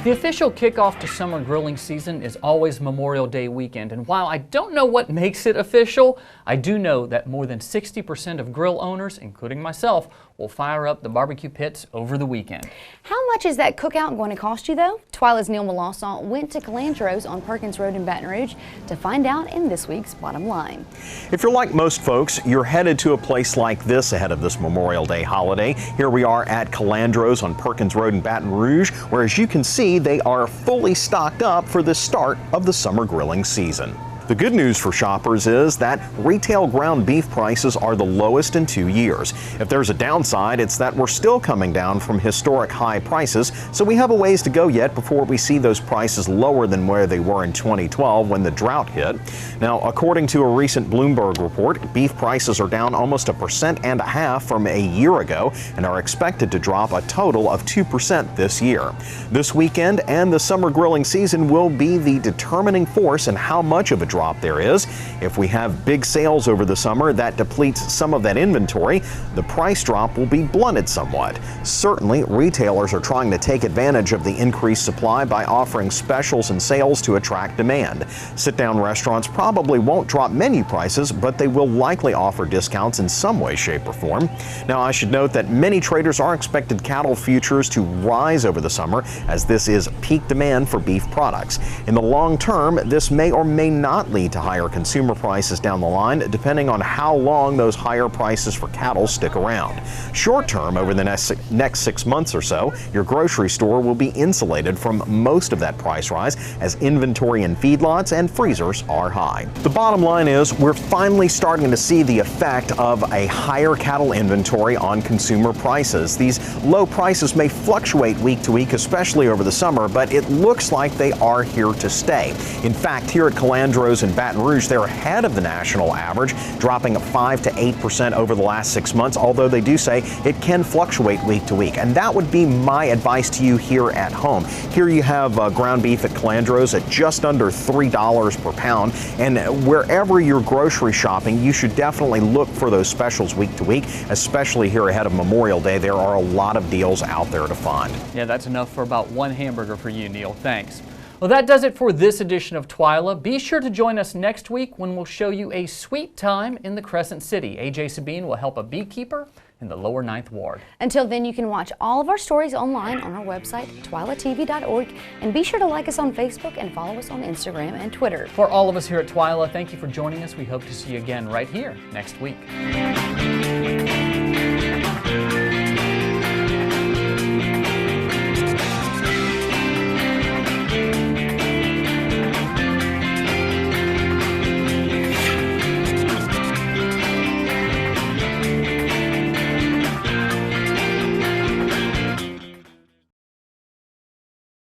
The official kickoff to summer grilling season is always Memorial Day weekend, and while I don't know what makes it official, I do know that more than 60% of grill owners, including myself, will fire up the barbecue pits over the weekend. How much is that cookout going to cost you, though? TWILA's Neil Melancon went to Calandro's on Perkins Rd in Baton Rouge to find out in this week's Bottom Line. If you're like most folks, you're headed to a place like this ahead of this Memorial Day holiday. Here we are at Calandro's on Perkins Rd in Baton Rouge, where as you can see, they are fully stocked up for the start of the summer grilling season. The good news for shoppers is that retail ground beef prices are the lowest in 2 years. If there's a downside, it's that we're still coming down from historic high prices, so we have a ways to go yet before we see those prices lower than where they were in 2012 when the drought hit. Now, according to a recent Bloomberg report, beef prices are down almost 1.5% from a year ago and are expected to drop a total of 2% this year. This weekend and the summer grilling season will be the determining force in how much of a drop there is. If we have big sales over the summer that depletes some of that inventory, the price drop will be blunted somewhat. Certainly, retailers are trying to take advantage of the increased supply by offering specials and sales to attract demand. Sit-down restaurants probably won't drop menu prices, but they will likely offer discounts in some way, shape, or form. Now, I should note that many traders are expected cattle futures to rise over the summer, as this is peak demand for beef products. In the long term, this may or may not lead to higher consumer prices down the line, depending on how long those higher prices for cattle stick around. Short term, over the next 6 months or so, your grocery store will be insulated from most of that price rise, as inventory in feedlots and freezers are high. The bottom line is we're finally starting to see the effect of a higher cattle inventory on consumer prices. These low prices may fluctuate week to week, especially over the summer, but it looks like they are here to stay. In fact, here at Calandro's in Baton Rouge, they're ahead of the national average, dropping 5 to 8% over the last 6 months, although they do say it can fluctuate week to week. And that would be my advice to you here at home. Here you have ground beef at Calandro's at just under $3 per pound, and wherever you're grocery shopping, you should definitely look for those specials week to week, especially here ahead of Memorial Day. There are a lot of deals out there to find. Yeah, that's enough for about one hamburger for you, Neil. Thanks. Well, that does it for this edition of TWILA. Be sure to join us next week when we'll show you a sweet time in the Crescent City. AJ Sabine will help a beekeeper in the lower 9th Ward. Until then, you can watch all of our stories online on our website, twilatv.org, and be sure to like us on Facebook and follow us on Instagram and Twitter. For all of us here at TWILA, thank you for joining us. We hope to see you again right here next week.